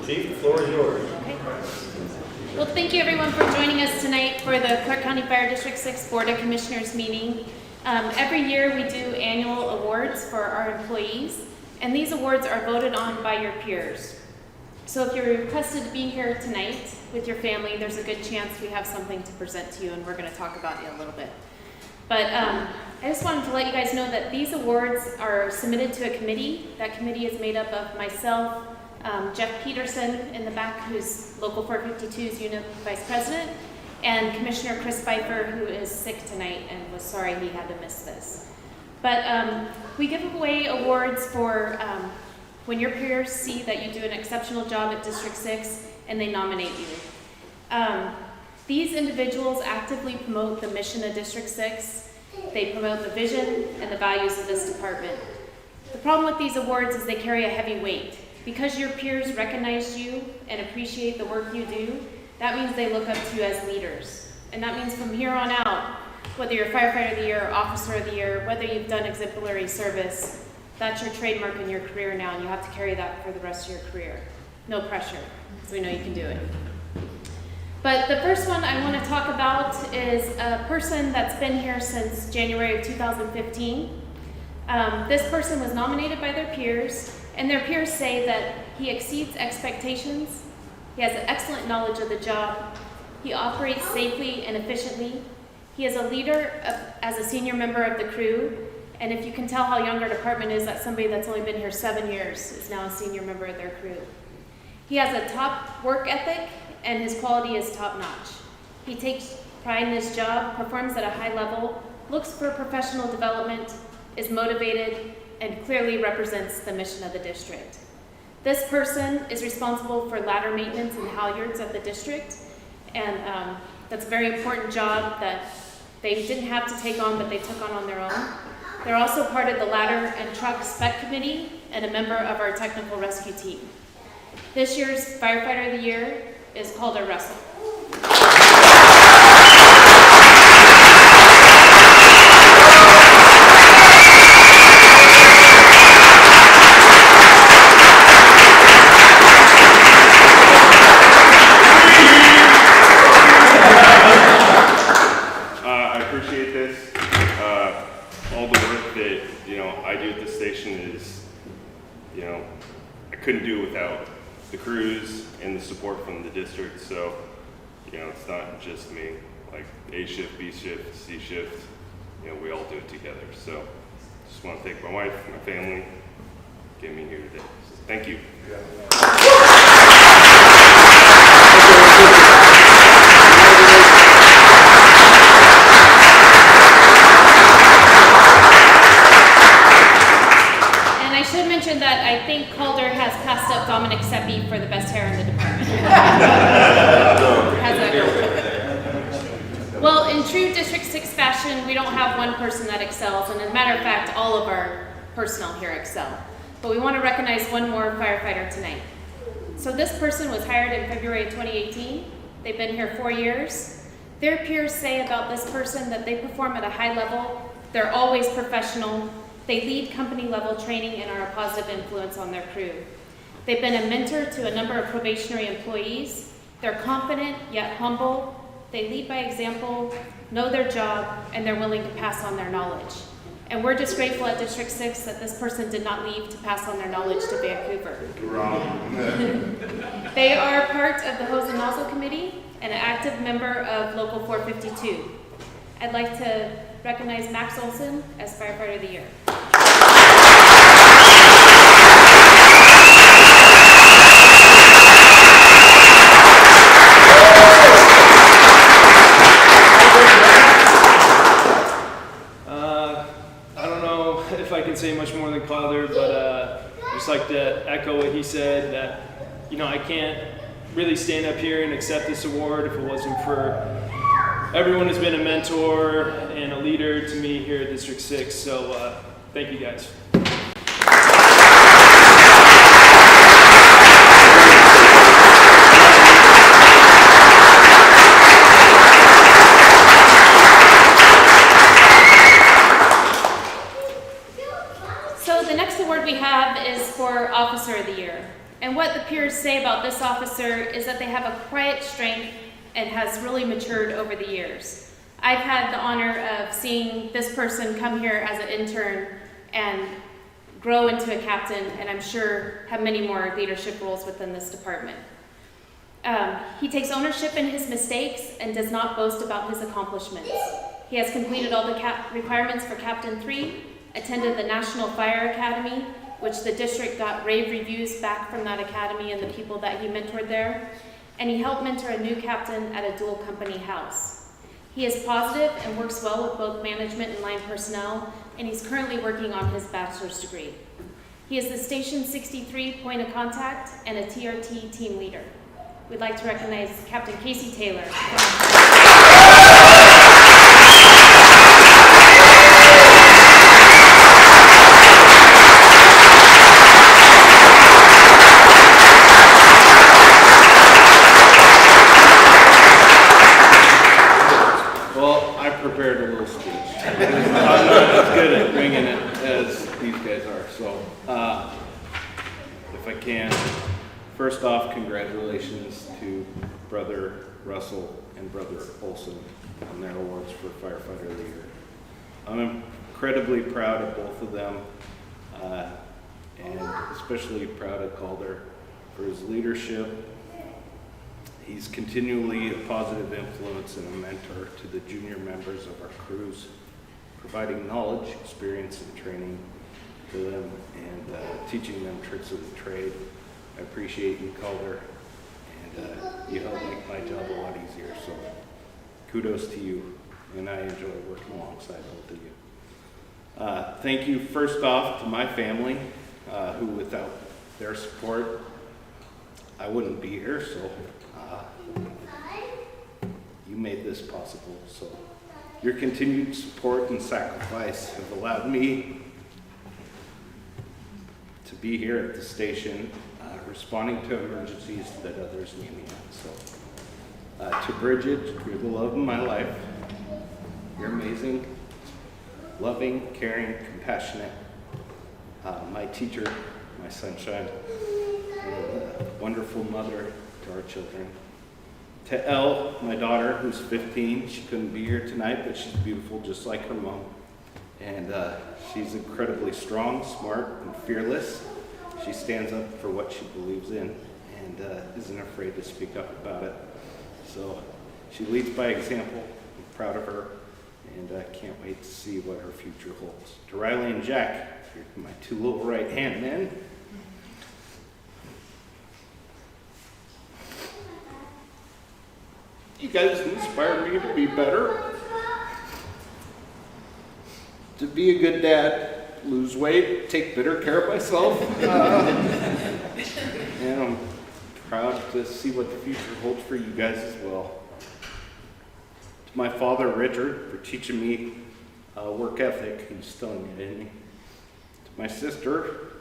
Chief, the floor is yours. Okay. Well, thank you everyone for joining us tonight for the Clark County Fire District 6 Board of Commissioners meeting. Every year we do annual awards for our employees, and these awards are voted on by your peers. So if you're requested to be here tonight with your family, there's a good chance we have something to present to you, and we're going to talk about it a little bit. But I just wanted to let you guys know that these awards are submitted to a committee. That committee is made up of myself, Jeff Peterson in the back, who's Local 452's Unit Vice President, and Commissioner Chris Pfeiffer, who is sick tonight and was sorry he had to miss this. But we give away awards for when your peers see that you do an exceptional job at District 6 and they nominate you. These individuals actively promote the mission of District 6. They promote the vision and the values of this department. The problem with these awards is they carry a heavy weight. Because your peers recognize you and appreciate the work you do, that means they look up to you as leaders. And that means from here on out, whether you're Firefighter of the Year, Officer of the Year, whether you've done exemplary service, that's your trademark in your career now, and you have to carry that for the rest of your career. No pressure, because we know you can do it. But the first one I want to talk about is a person that's been here since January of 2015. This person was nominated by their peers, and their peers say that he exceeds expectations, he has excellent knowledge of the job, he operates safely and efficiently, he is a leader as a senior member of the crew, and if you can tell how young our department is, that somebody that's only been here 7 years is now a senior member of their crew. He has a top work ethic, and his quality is top-notch. He takes pride in his job, performs at a high level, looks for professional development, is motivated, and clearly represents the mission of the district. This person is responsible for ladder maintenance and halyards at the district, and that's a very important job that they didn't have to take on, but they took on their own. They're also part of the ladder and truck spec committee and a member of our technical rescue team. This year's Firefighter of the Year is Calder Russell. Couldn't do without the crews and the support from the district. So, it's not just me. Like A shift, B shift, C shift, we all do it together. So, just want to thank my wife, my family, getting me here today. So, thank you. I think Calder has passed up Dominic Seppi for the best hair in the department. Well, in true District 6 fashion, we don't have one person that excels, and as a matter of fact, all of our personnel here excel. But we want to recognize one more firefighter tonight. So this person was hired in February of 2018. They've been here 4 years. Their peers say about this person that they perform at a high level, they're always professional, they lead company-level training and are a positive influence on their crew. They've been a mentor to a number of probationary employees. They're confident yet humble. They lead by example, know their job, and they're willing to pass on their knowledge. And we're just grateful at District 6 that this person did not leave to pass on their knowledge to Vancouver. They are part of the Hose and Nozzle Committee and an active member of Local 452. I'd like to recognize Max Olson as Firefighter of the Year. I don't know if I can say much more than Calder, but just like to echo what he said, that I can't really stand up here and accept this award if it wasn't for everyone who's been a mentor and a leader to me here at District 6, so thank you guys. So the next award we have is for Officer of the Year. And what the peers say about this officer is that they have a quiet strength and has really matured over the years. I've had the honor of seeing this person come here as an intern and grow into a captain, and I'm sure have many more leadership roles within this department. He takes ownership in his mistakes and does not boast about his accomplishments. He has completed all the requirements for Captain 3, attended the National Fire Academy, which the district got rave reviews back from that academy and the people that he mentored there, and he helped mentor a new captain at a dual company house. He is positive and works well with both management and line personnel, and he's currently working on his bachelor's degree. He is the Station 63 point of contact and a TRT team leader. We'd like to recognize Captain Casey Taylor. Well, I prepared a little speech. I'm not as good at winging it as these guys are, so if I can, first off, congratulations to Brother Russell and Brother Olson on their awards for Firefighter of the Year. I'm incredibly proud of both of them, and especially proud of Calder for his leadership. He's continually a positive influence and a mentor to the junior members of our crews, providing knowledge, experience, and training to them, and teaching them tricks of the trade. I appreciate you, Calder, and you help make my job a lot easier, so kudos to you, and I enjoy working alongside both of you. Thank you first off to my family, who without their support, I wouldn't be here, so you made this possible. So your continued support and sacrifice have allowed me to be here at the station, responding to emergencies that others need me at. So to Bridget, you're the love of my life. You're amazing, loving, caring, compassionate, my teacher, my sunshine, and a wonderful mother to our children. To Elle, my daughter, who's 15, she couldn't be here tonight, but she's beautiful just like her mom. And she's incredibly strong, smart, and fearless. She stands up for what she believes in and isn't afraid to speak up about it. So she leads by example. I'm proud of her, and I can't wait to see what her future holds. To Riley and Jack, you're my two little right-hand men. You guys inspire me to be better, to be a good dad, lose weight, take better care of myself, and I'm proud to see what the future holds for you guys as well. To my father, Richard, for teaching me work ethic and instilling it in me. To my sister,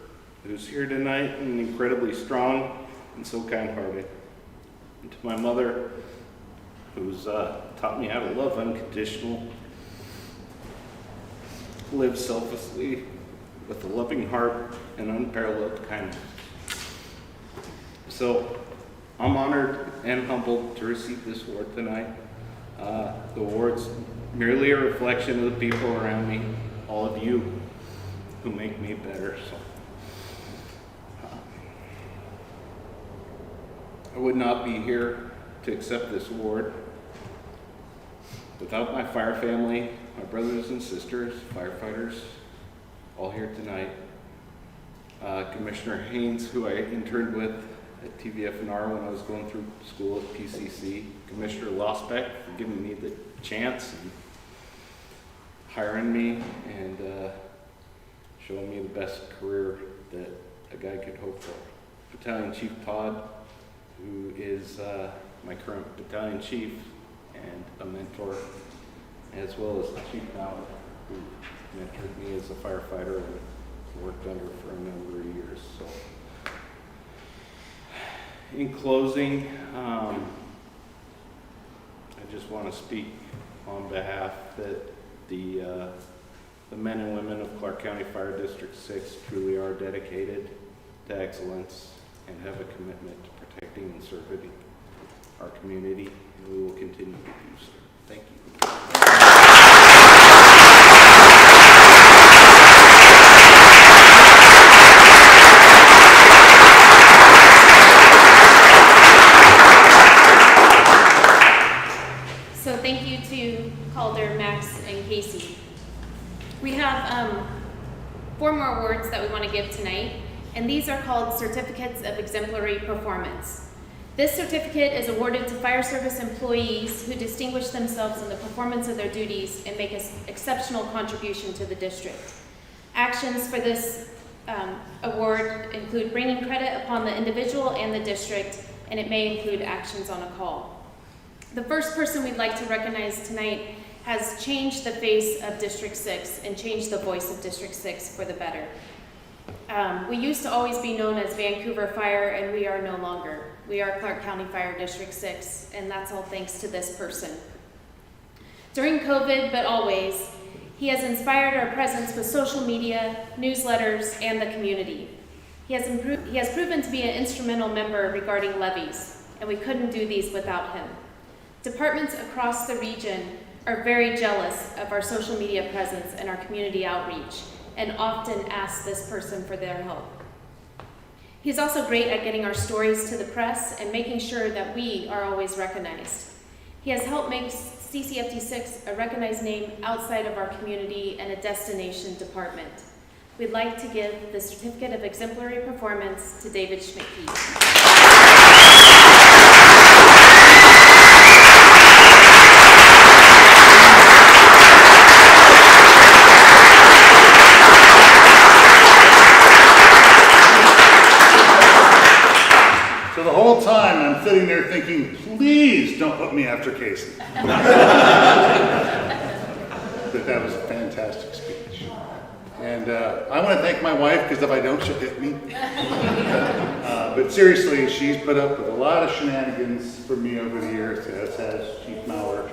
who's here tonight and incredibly strong and so kind-hearted. And to my mother, who's taught me how to love unconditional, live selflessly with a loving heart and unparalleled kindness. So I'm honored and humbled to receive this award tonight. The award's merely a reflection of the people around me, all of you who make me better. So I would not be here to accept this award without my fire family, my brothers and sisters, firefighters, all here tonight. Commissioner Haynes, who I interned with at TVFNR when I was going through school at PCC. Commissioner Losbeck for giving me the chance and hiring me and showing me the best career that a guy could hope for. Battalion Chief Todd, who is my current battalion chief and a mentor, as well as Chief Mallett, who mentored me as a firefighter and worked under for a number of years. So, in closing, I just want to speak on behalf that the men and women of Clark County Fire District 6 truly are dedicated to excellence and have a commitment to protecting and serving our community, and we will continue to do so. Thank you. So thank you to Calder, Max, and Casey. We have 4 more awards that we want to give tonight, and these are called Certificates of Exemplary Performance. This certificate is awarded to fire service employees who distinguish themselves in the performance of their duties and make an exceptional contribution to the district. Actions for this award include bringing credit upon the individual and the district, and it may include actions on a call. The first person we'd like to recognize tonight has changed the face of District 6 and changed the voice of District 6 for the better. We used to always be known as Vancouver Fire, and we are no longer. We are Clark County Fire District 6, and that's all thanks to this person. During COVID, but always, he has inspired our presence with social media, newsletters, and the community. He has proven to be an instrumental member regarding levies, and we couldn't do these without him. Departments across the region are very jealous of our social media presence and our community outreach, and often ask this person for their help. He's also great at getting our stories to the press and making sure that we are always recognized. He has helped make CCFD 6 a recognized name outside of our community and a destination department. We'd like to give the Certificate of Exemplary Performance to David Schmidtke. So the whole time I'm sitting there thinking, please don't put me after Casey. But that was a fantastic speech. And I want to thank my wife, because if I don't, she'll hit me. But seriously, she's put up with a lot of shenanigans for me over the years, as has Chief Maurer.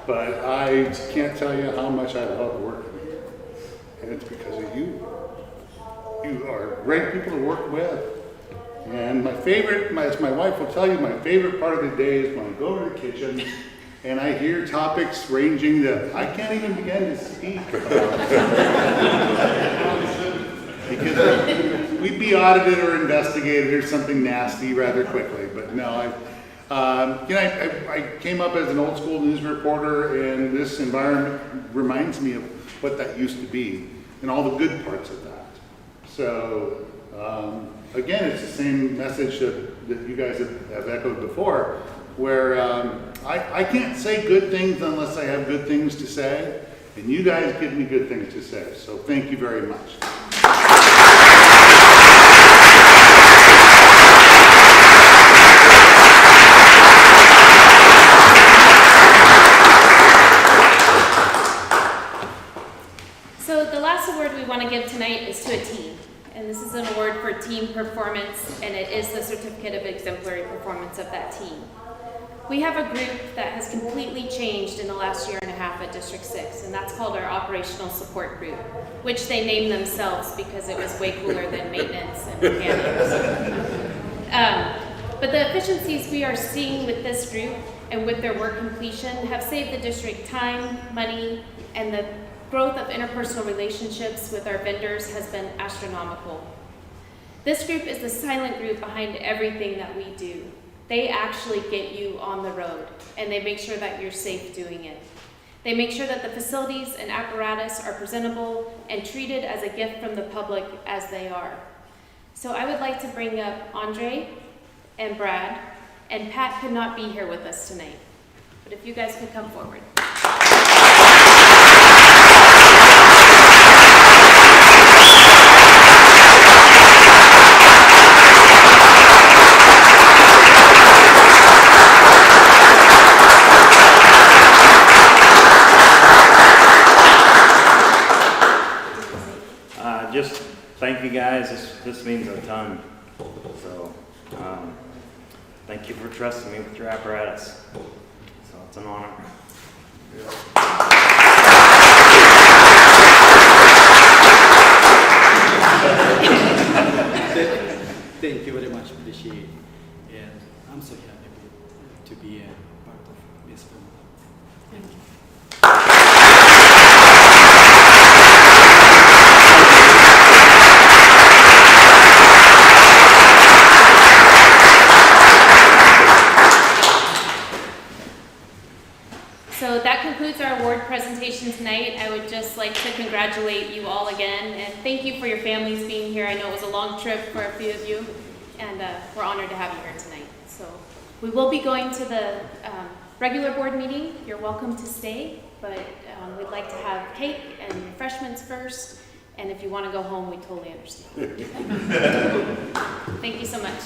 But I can't tell you how much I love working with you. And it's because of you. You are great people to work with. And my favorite, as my wife will tell you, my favorite part of the day is when I go to the kitchen and I hear topics ranging that I can't even begin to speak about. Because we'd be audited or investigated or something nasty rather quickly. But no, I came up as an old school news reporter, and this environment reminds me of what that used to be and all the good parts of that. So, again, it's the same message that you guys have echoed before, where I can't say good things unless I have good things to say, and you guys give me good things to say, so thank you very much. So the last award we want to give tonight is to a team. And this is an award for team performance, and it is the Certificate of Exemplary Performance of that team. We have a group that has completely changed in the last year and a half at District 6, and that's called our Operational Support Group, which they named themselves because it was way cooler than maintenance and mechanics. But the efficiencies we are seeing with this group and with their work completion have saved the district time, money, and the growth of interpersonal relationships with our vendors has been astronomical. This group is the silent group behind everything that we do. They actually get you on the road, and they make sure that you're safe doing it. They make sure that the facilities and apparatus are presentable and treated as a gift from the public as they are. So I would like to bring up Andre and Brad, and Pat could not be here with us tonight, but if you guys could come forward. Just thank you guys. This means a ton. So thank you for trusting me with your apparatus. So it's an honor. Thank you. very much appreciate, and I'm so happy to be a part of this family. Thank you. So that concludes our award presentation tonight. I would just like to congratulate you all again, and thank you for your families being here. I know it was a long trip for a few of you, and we're honored to have you here tonight. So we will be going to the regular board meeting. You're welcome to stay, but we'd like to have cake and refreshments first, and if you want to go home, we totally understand. Thank you so much.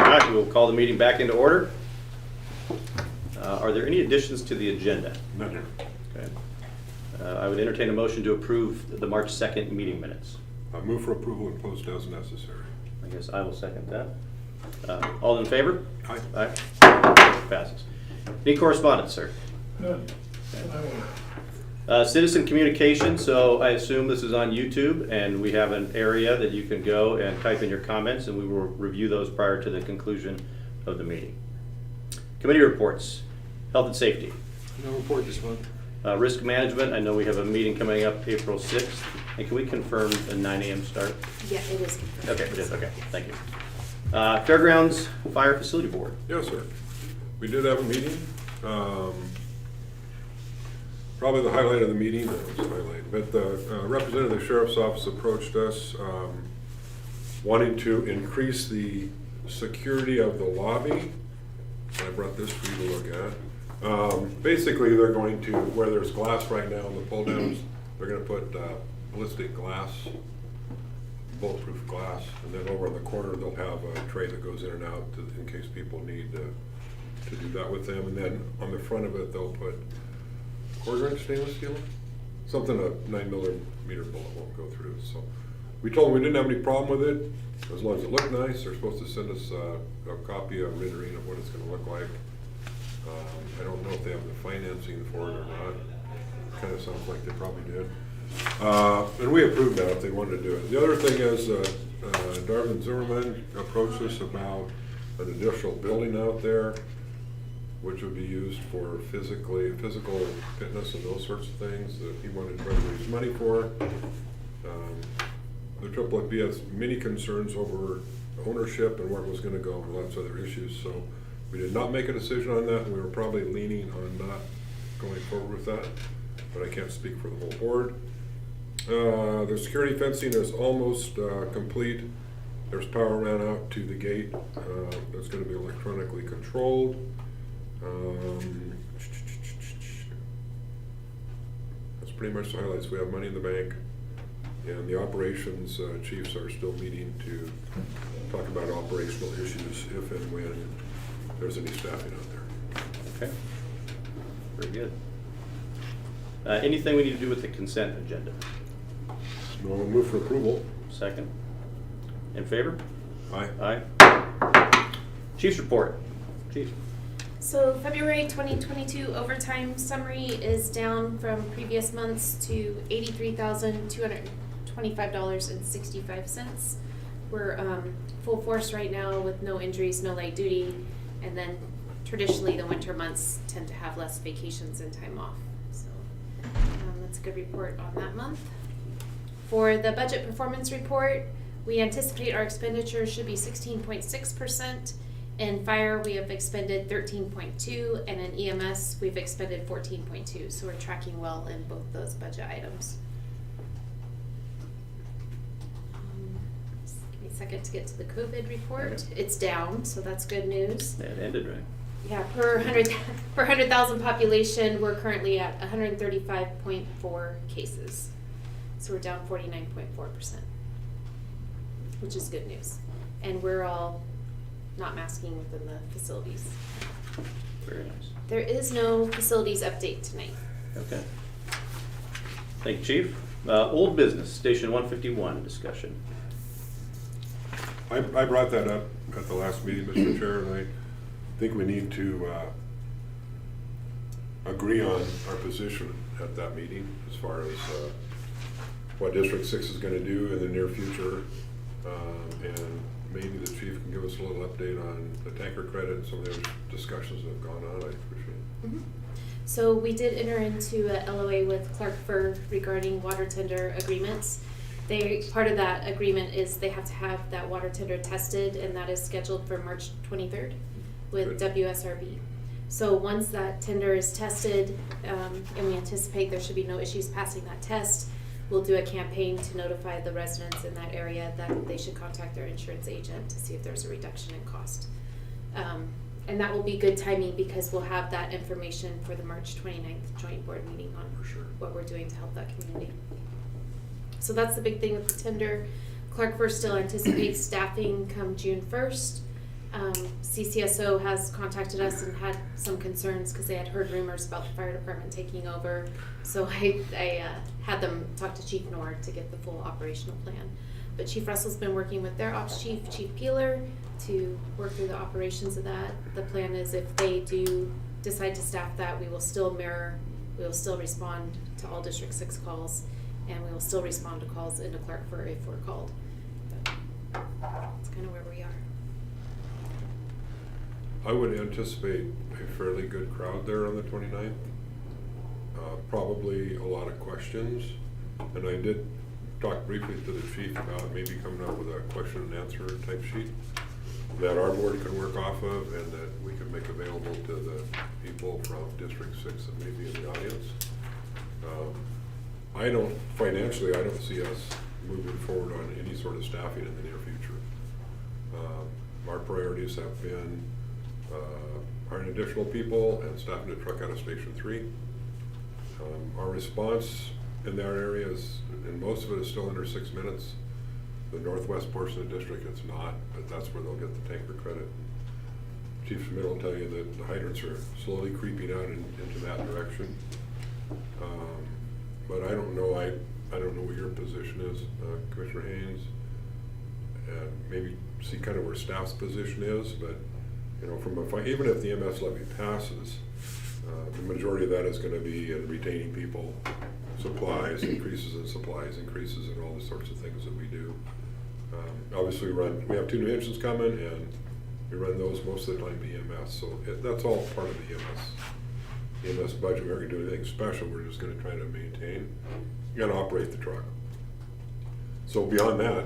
right, we'll call the meeting back into order. Are there any additions to the agenda? None here. Okay. I would entertain a motion to approve the March 2nd meeting minutes. I move for approval and post as necessary. I guess I will second that. All in favor? Aye. Aye. Passes. Any correspondence, sir? None. Citizen communication, so I assume this is on YouTube, and we have an area that you can go and type in your comments, and we will review those prior to the conclusion of the meeting. Committee reports, health and safety. No report this month. Risk management, I know we have a meeting coming up April 6th, and can we confirm a 9 a.m. start? Yeah, it is confirmed. Okay, it is, okay, thank you. Fairgrounds Fire Facility Board. Yes, sir. We did have a meeting. Probably the highlight of the meeting, but the representative of the Sheriff's Office approached us wanting to increase the security of the lobby. I brought this for you to look at. Basically, they're going to, where there's glass right now in the pull downs, they're going to put ballistic glass, bulletproof glass, and then over in the corner they'll have a tray that goes in and out in case people need to do that with them. And then on the front of it they'll put 1/4 inch stainless steel, something a 9mm bullet won't go through. So we told them we didn't have any problem with it as long as it looked nice. They're supposed to send us a copy of rendering of what it's going to look like. I don't know if they have the financing for it or not. Kind of sounds like they probably did. And we approved that if they wanted to do it. The other thing is Darvin Zimmerman approached us about an additional building out there, which would be used for physical fitness and those sorts of things that he wanted to try to raise money for. The FFB has many concerns over ownership and where it was going to go and lots of other issues. So we did not make a decision on that, and we were probably leaning on not going forward with that. But I can't speak for the whole board. The security fencing is almost complete. There's power ran out to the gate that's going to be electronically controlled. That's pretty much the highlights. We have money in the bank, and the operations chiefs are still meeting to talk about operational issues if and when there's any staffing out there. Okay, very good. Anything we need to do with the consent agenda? No, we'll move for approval. Second. In favor? Aye. Aye. Chief's report. Chief. So February 2022 overtime summary is down from previous months to $83,225.65. We're full force right now with no injuries, no light duty, and then traditionally the winter months tend to have less vacations and time off. So that's a good report on that month. For the budget performance report, we anticipate our expenditures should be 16.6%. In fire, we have expended 13.2, and in EMS, we've expended 14.2. So we're tracking well in both those budget items. Give me a second to get to the COVID report. It's down, so that's good news. It ended right. Yeah, per 100,000 population, we're currently at 135.4 cases. So we're down 49.4%, which is good news. And we're all not masking within the facilities. Very nice. There is no facilities update tonight. Okay. Thank you, Chief. Old business, Station 151 discussion. I brought that up at the last meeting, Mr. Chair, and I think we need to agree on our position at that meeting as far as what District 6 is going to do in the near future, and maybe the chief can give us a little update on the tanker credit and some of the other discussions that have gone on. I appreciate it. Mm-hmm. So we did enter into a LOA with Clark Fur regarding water tender agreements. Part of that agreement is they have to have that water tender tested, and that is scheduled for March 23rd with Good. WSRB. So once that tender is tested, and we anticipate there should be no issues passing that test, we'll do a campaign to notify the residents in that area that they should contact their insurance agent to see if there's a reduction in cost. And that will be good timing because we'll have that information for the March 29th joint board meeting on what we're doing to help that community. So that's the big thing with the tender. Clark First still anticipates staffing come June 1st. CCSO has contacted us and had some concerns because they had heard rumors about the fire department taking over. So I had them talk to Chief Nord to get the full operational plan. But Chief Russell's been working with their ops chief, Chief Peeler, to work through the operations of that. The plan is if they do decide to staff that, we will still respond to all District 6 calls, and we will still respond to calls into Clark if we're called. But that's kind of where we are. I would anticipate a fairly good crowd there on the 29th. Probably a lot of questions, and I did talk briefly to the chief about maybe coming up with a question and answer type sheet that our board can work off of and that we can make available to the people from District 6 that may be in the audience. Financially, I don't see us moving forward on any sort of staffing in the near future. Our priorities have been hiring additional people and staffing the truck out of Station 3. Our response in that area is, and most of it is still under 6 minutes. The northwest portion of the district, it's not, but that's where they'll get the tanker credit. Chief Schmidt will tell you that the hydrants are slowly creeping out into that direction. But I don't know. I don't know what your position is, Commissioner Haynes. Maybe see kind of where staff's position is, but you know, even if the MS levy passes, the majority of that is going to be in retaining people, supplies, increases in supplies, increases in all the sorts of things that we do. Obviously, we have 2 new engines coming, and we run those most of the time EMS. So that's all part of the EMS budget. We're not going to do anything special. We're just going to try to maintain and operate the truck. So beyond that,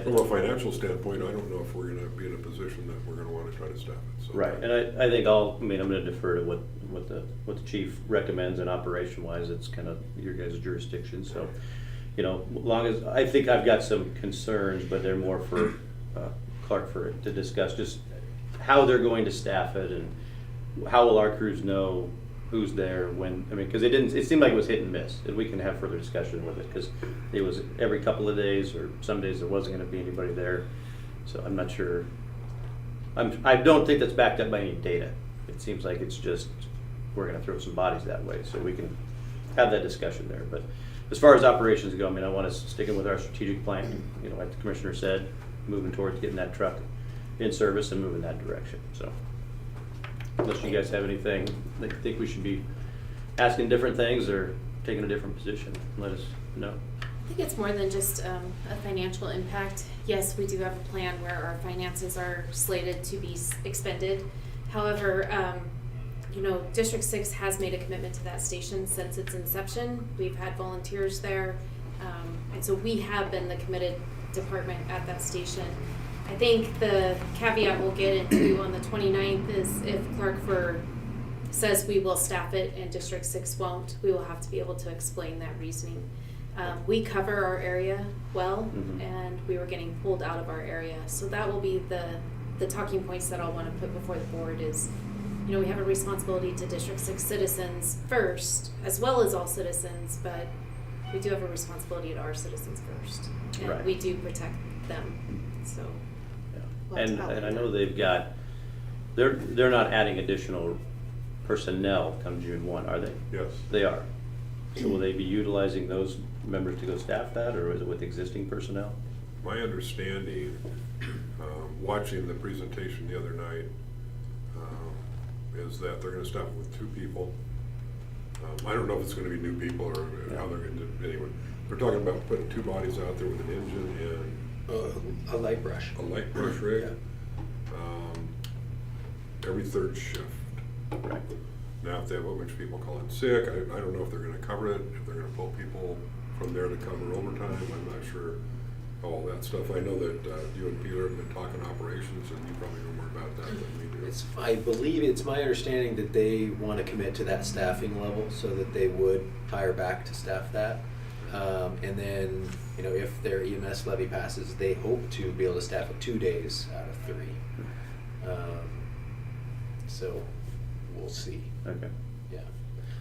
from a financial standpoint, I don't know if we're going to be in a position that we're going to want to try to staff it. So. Right, and I think I'm going to defer to what the chief recommends, and operation wise, it's kind of your guys' jurisdiction. So, you know, long as I think I've got some concerns, but they're more for Clark to discuss just how they're going to staff it and how will our crews know who's there when. I mean, because it seemed like it was hit and miss, and we can have further discussion with it because it was every couple of days, or some days there wasn't going to be anybody there. So I'm not sure. I don't think that's backed up by any data. It seems like it's just we're going to throw some bodies that way, so we can have that discussion there. But as far as operations go, I mean, I want us sticking with our strategic plan. You know, like the commissioner said, moving towards getting that truck in service and moving that direction. So, unless you guys have anything that you think we should be asking different things or taking a different position, let us know. I think it's more than just a financial impact. Yes, we do have a plan where our finances are slated to be expended. However, you know, District 6 has made a commitment to that station since its inception. We've had volunteers there, and so we have been the committed department at that station. I think the caveat we'll get into on the 29th is if Clark says we will staff it and District 6 won't, we will have to be able to explain that reasoning. We cover our area well, and we were getting pulled out of our area. So that will be the talking points that I'll want to put before the board is, you know, we have a responsibility to District 6 citizens first, as well as all citizens, but we do have a responsibility to our citizens first. And right. We do protect them, so. Yeah. We'll have to And I outline know that. they're not adding additional personnel come June 1, are they? Yes. They are. So will they be utilizing those members to go staff that, or is it with existing personnel? My understanding, watching the presentation the other night, is that they're going to staff it with 2 people. I don't know if it's going to be new people or how they're going to do it. Anyway, they're talking about putting 2 bodies out there with an engine and a light brush. a light brush rig. Yeah. Every 3rd shift. Right. Now, if they have a bunch of people calling sick, I don't know if they're going to cover it, if they're going to pull people from there to cover overtime. I'm not sure all that stuff. I know that you and Peter have been talking operations, and you probably know more about that than we do. I believe it's my understanding that they want to commit to that staffing level so that they would hire back to staff that. And then, you know, if their EMS levy passes, they hope to be able to staff it 2 days out of 3. So we'll see. Okay. Yeah,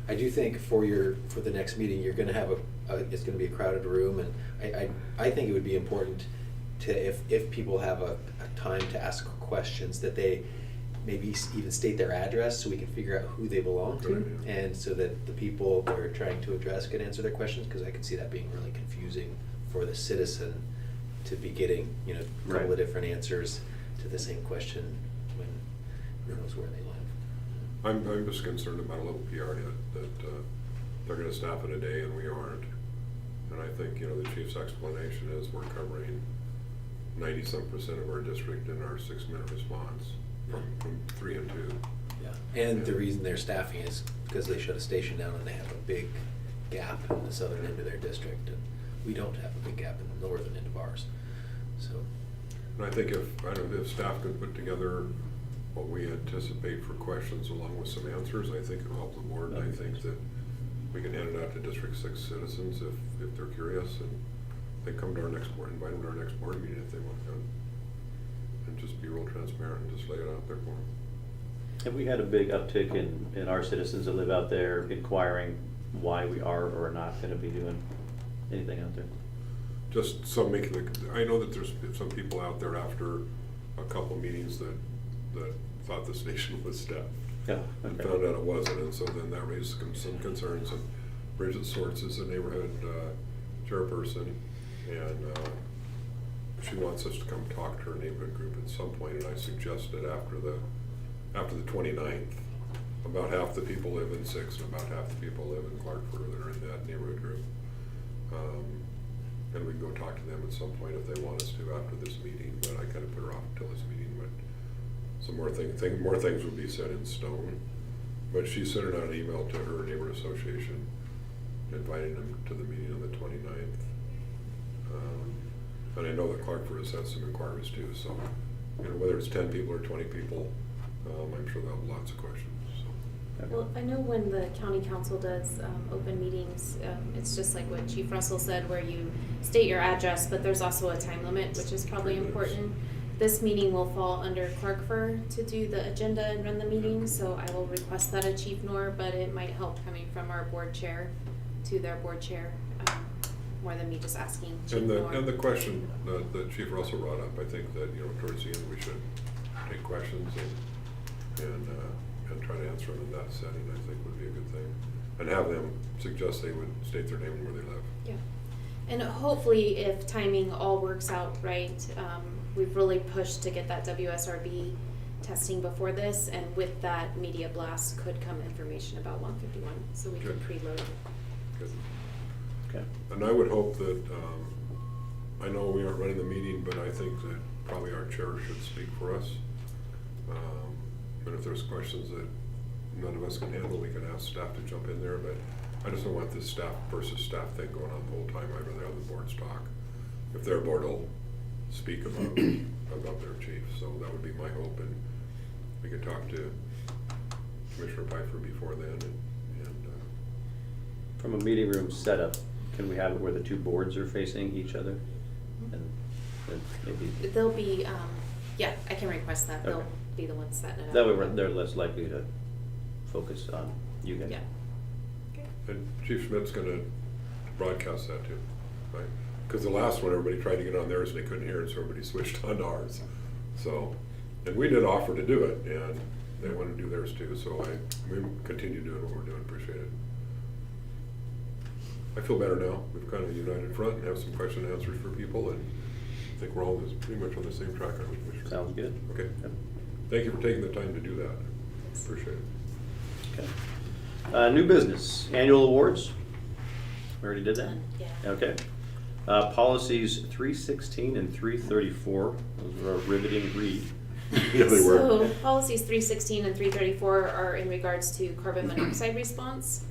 I do think for the next meeting, you're going to have it's going to be a crowded room, and I think it would be important if people have a time to ask questions, that they maybe even state their address so we can figure out who they belong to, Good idea. and so that the people we're trying to address can answer their questions, because I can see that being really confusing for the citizen to be getting, a couple Right. of different answers to the same question when who knows where they live. I'm just concerned about a little PR hit, that they're gonna staff in a day and we aren't. And I think, the chief's explanation is we're covering 90-some% of our district in our 6-minute response from 3 and 2. Yeah, and the reason they're staffing is because they shut a station down and they have a big gap in the southern end of their district, and we don't have a big gap in the northern end of ours, so. And I think if staff could put together what we anticipate for questions along with some answers, I think it'll help the board. And I think that we can hand it out to District 6 citizens if they're curious, and they come to our next board, invite them to our next board meeting if they want to come. And just be real transparent and just lay it out there for them. Have we had a big uptick in our citizens that live out there inquiring why we are or are not going to be doing anything out there? Just some I know that there's some people out there after a couple meetings that thought the station was staffed. Yeah, And okay. found out it wasn't, and so then that raised some concerns. And Bridget Swartz is the neighborhood chairperson, and she wants us to come talk to her neighborhood group at some point, and I suggested after the 29th, about half the people live in 6 and about half the people live in Clarkford that are in that neighborhood group. And we can go talk to them at some point if they want us to after this meeting, but I kind of put her off until this meeting. But some more things would be set in stone. But she sent out an email to her neighborhood association, inviting them to the meeting on the 29th. And I know that Clarkford has had some inquiries too, so whether it's 10 people or 20 people, I'm sure they'll have lots of questions. So. Well, I know when the county council does open meetings, it's just like what Chief Russell said, where you state your address, but there's also a time limit, which is probably 3 minutes. important. This meeting will fall under Clarkford to do the agenda and run the meeting, so I will request that of Chief Knorr, but it might help coming from our board chair to their board chair, more than me just asking Chief Knorr. And the question that Chief Russell brought up, I think that, towards the end, we should take questions and try to answer them in that setting, I think would be a good thing. And have them suggest they would state their name and where they live. Yeah, and hopefully if timing all works out right, we've really pushed to get that WSRB testing before this, and with that media blast could come information about 151, so we can Good. preload. Good. Okay. And I would hope that, I know we aren't running the meeting, but I think that probably our chair should speak for us. And if there's questions that none of us can handle, we can ask staff to jump in there, but I just don't want this staff versus staff thing going on the whole time. I'd rather have the boards talk. If their board will speak about their chief, so that would be my hope, and we could talk to Commissioner Pfeiffer before then, and From a meeting room setup, can we have it where the two boards are facing each other? And maybe, They'll be, yeah, I can request that, they'll Okay. be the ones setting it up. that way they're less likely to focus on you guys. Yeah. And Chief Schmidt's gonna broadcast that too, right? Because the last one, everybody tried to get on theirs and they couldn't hear it, so everybody switched on to ours. So, and we did offer to do it, and they want to do theirs too, so we continue doing what we're doing, appreciate it. I feel better now. We've kind of united front and have some question and answers for people, and I think we're all pretty much on the same track, aren't we, Commissioner? Sounds good. Okay. Yep. Thank you for taking the time to do that. Appreciate it. Okay. New business, annual awards. We already did that? Yeah. Okay. Policies 316 and 334, those are a riveting read. Yeah, they were. So policies 316 and 334 are in regards to carbon monoxide response.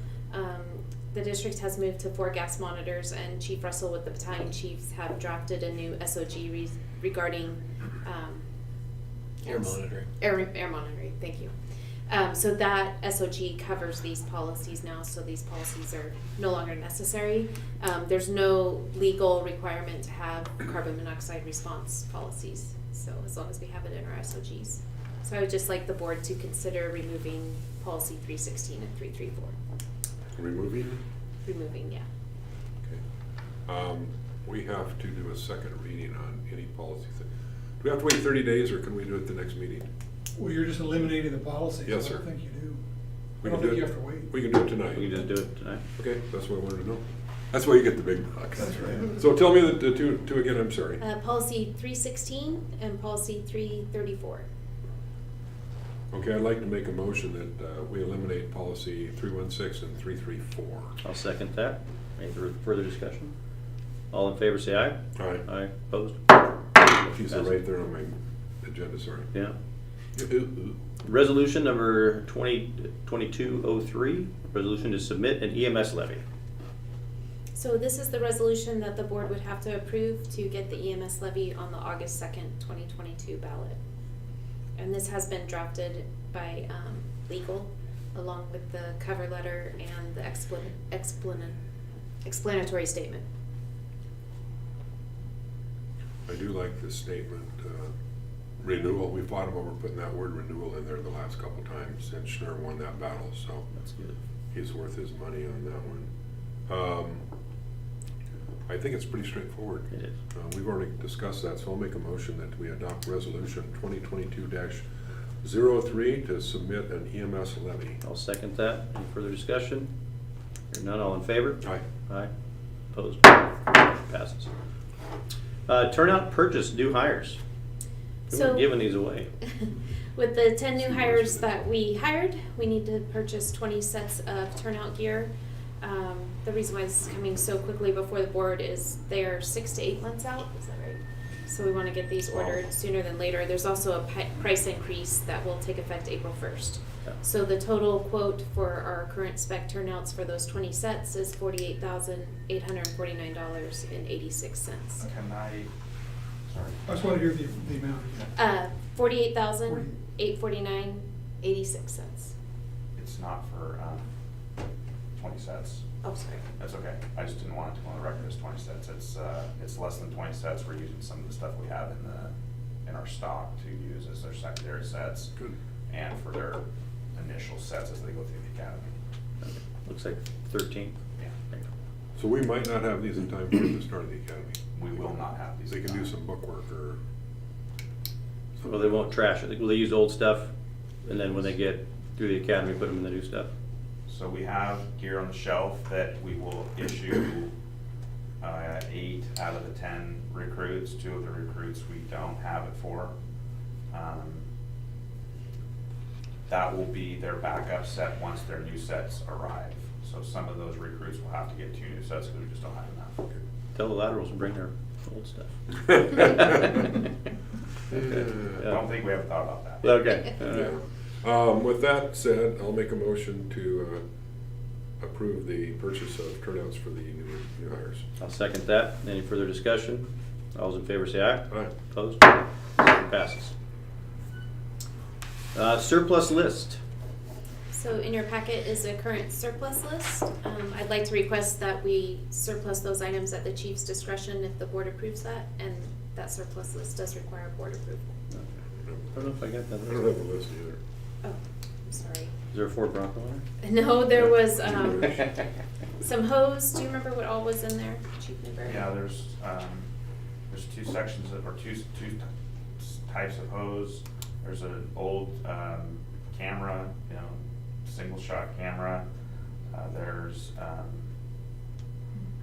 The district has moved to 4 gas monitors, and Chief Russell with the battalion chiefs have drafted a new SOG regarding Air monitoring. Air monitoring, thank you. So that SOG covers these policies now, so these policies are no longer necessary. There's no legal requirement to have carbon monoxide response policies, so as long as we have it in our SOGs. So I would just like the board to consider removing policy 316 and 334. Removing? Removing, yeah. Okay. we have to do a second reading on any policy thing. Do we have to wait 30 days, or can we do it the next meeting? Well, you're just eliminating the policy. Yes, so I sir. don't think you do. We I don't can do think you it- have to wait. We can do it tonight. We can just do it tonight. Okay, that's what I wanted to know. That's why you get the big bucks. That's right. So tell me the two again, I'm sorry. Policy 316 and policy 334. Okay, I'd like to make a motion that we eliminate policy 316 and 334. I'll second that. Any further discussion? All in favor, say aye. Aye. Aye. Opposed? These are right there on my agenda, sorry. Yeah. Resolution number 2022-03, resolution to submit an EMS levy. So this is the resolution that the board would have to approve to get the EMS levy on the August 2nd, 2022 ballot. And this has been drafted by legal along with the cover letter and the explanatory statement. I do like this statement, renewal. We fought him over putting that word renewal in there the last couple times, and Schnur won that battle, so That's good. he's worth his money on that one. I think it's pretty straightforward. It is. We've already discussed that, so I'll make a motion that we adopt resolution 2022-03 to submit an EMS levy. I'll second that. Any further discussion? Hearing none, all in favor? Aye. Aye. Opposed? Passes. Turnout purchase new hires. So- We're giving these away. With the 10 new hires that we hired, we need to purchase 20 sets of turnout gear. The reason why this is coming so quickly before the board is they are 6 to 8 months out, is that right? So we want to get these ordered sooner than later. There's also a price increase that will take effect April 1st. Yeah. So the total quote for our current spec turnouts for those 20 sets is $48,849.86. Can I, sorry. I just want to hear the amount again. $48,849.86. It's not for 20 sets. Oh, sorry. That's okay. I just didn't want it to go on the record as 20 sets. It's less than 20 sets. We're using some of the stuff we have in our stock to use as their secondary sets. Good. And for their initial sets as they go through the academy. Okay. Looks like 13. Yeah. So we might not have these in time for the start of the academy. We will not have these. They in can do time. some bookwork or. Well, they won't trash it. Will they use old stuff? And then when they get through the academy, put them in the new stuff? So we have gear on the shelf that we will issue 8 out of the 10 recruits. 2 of the recruits we don't have it for. That will be their backup set once their new sets arrive. So some of those recruits will have to get 2 new sets because we just don't have enough. Tell the laterals to bring their old stuff. I don't think we ever thought about that. Okay. With that said, I'll make a motion to approve the purchase of turnouts for the new hires. I'll second that. Any further discussion? All those in favor say aye. Aye. Opposed? Passes. Surplus list. So in your packet is a current surplus list. I'd like to request that we surplus those items at the chief's discretion if the board approves that, and that surplus list does require board approval. I don't know if I got that. I don't have a list either. Oh, I'm sorry. Is there a Ford Bronco in No, there was some hose. Do you remember what all was in there, Chief Newberry? Yeah, there's 2 sections or two types of hose. There's an old camera, single shot camera. There's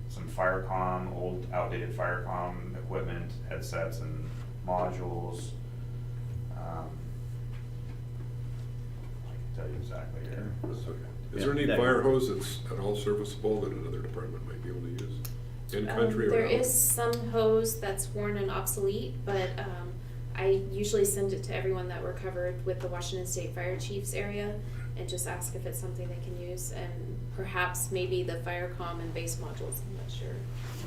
some Firecom, old outdated Firecom equipment, headsets and modules. I can tell you exactly here. That's okay. Is Yeah, there any that- fire hose that's at all serviceable that another department might be able to use? In country or There out? is some hose that's worn and obsolete, but I usually send it to everyone that we're covered with the Washington State Fire Chiefs area and just ask if it's something they can use, and perhaps maybe the Firecom and base modules, I'm not sure.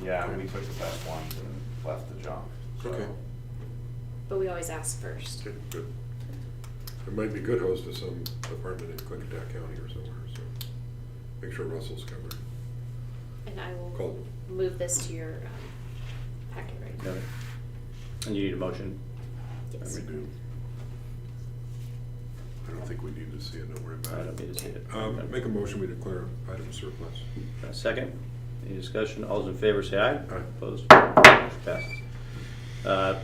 Yeah, we took the best ones and left the junk. So. Okay. But we always ask first. Good, good. It might be good hose to some department in Clickitat County or somewhere, so make sure Russell's covered. And I will Cool. move this to your packet right now. Okay. And you need a motion? Yes. We do. I don't think we need to see it, don't worry I about don't it. need to see it. Make a motion, we declare item surplus. Second? Any discussion? All those in favor say aye. Aye. Opposed? Motion passes.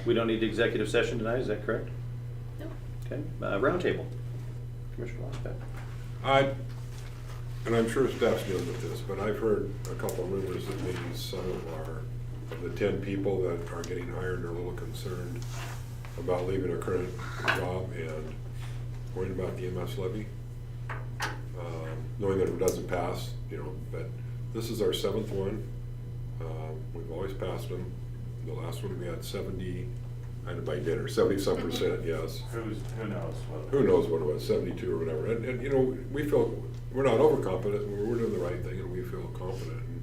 We don't need the executive session tonight, is that correct? No. Okay, roundtable. Commissioner Washback. And I'm sure staff's dealing with this, but I've heard a couple of rumors that maybe some of the 10 people that are getting hired are a little concerned about leaving a current job and worrying about the EMS levy. Knowing that it doesn't pass, but this is our 7th one. We've always passed them. The last one we had 70, I had to buy dinner, 70-some%, yes. Who knows what? Who knows what it was, 72 or whatever. And we feel, we're not overconfident, we're doing the right thing and we feel confident. And,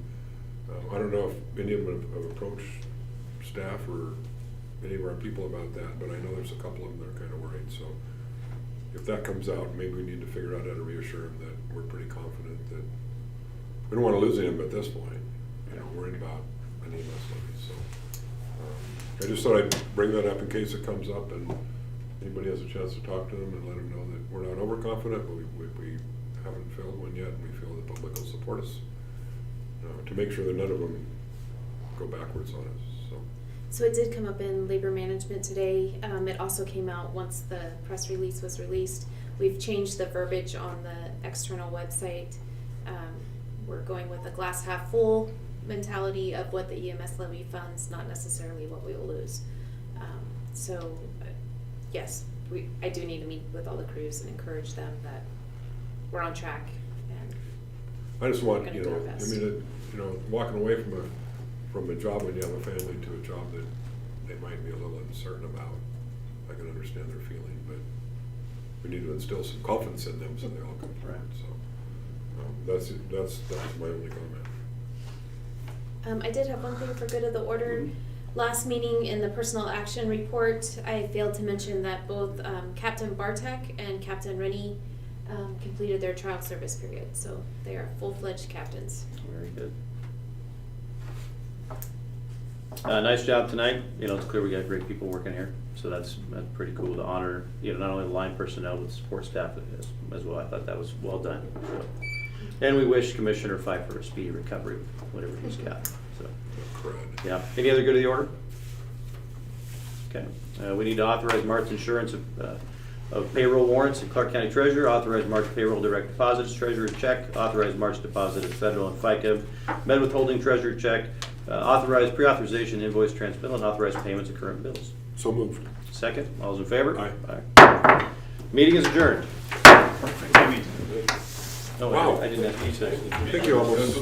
I don't know if any of them have approached staff or any of our people about that, but I know there's a couple of them that are kind of worried. So if that comes out, maybe we need to figure out how to reassure them that we're pretty confident that we don't want to lose them at this point. Worried about an EMS levy. So I just thought I'd bring that up in case it comes up and anybody has a chance to talk to them and let them know that we're not overconfident, but we haven't filled one yet, and we feel the public will support us to make sure that none of them go backwards on us. So it did come up in labor management today. It also came out once the press release was released. We've changed the verbiage on the external website. We're going with a glass half full mentality of what the EMS levy funds, not necessarily what we will lose. Yes, I do need to meet with all the crews and encourage them that we're on track. And I just want, we're gonna do our best. walking away from a job when you have a family to a job that they might be a little uncertain about. I can understand their feeling, but we need to instill some confidence in them so they all come through. So that's my only comment. I did have one thing for good of the order. Last meeting in the personal action report, I failed to mention that both Captain Bartek and Captain Rennie completed their trial service period, so they are full-fledged captains. Very good. Nice job tonight. It's clear we got great people working here, so that's pretty cool to honor. Not only the line personnel but the support staff as well. I thought that was well done. So. And we wish Commissioner Pfeiffer a speedy recovery, whatever he's got. So. Yeah. Any other good of the order? Okay. We need to authorize March insurance of payroll warrants and Clark County Treasurer, authorize March payroll direct deposits, Treasurer's check, authorize March deposit of federal and FICA, med withholding Treasurer check, authorize pre-authorization invoice transmittal, and authorize payments of current bills. So moved. Second. All those in favor? Aye. Aye. Meeting is adjourned. Wow. I didn't have to. I think you almost.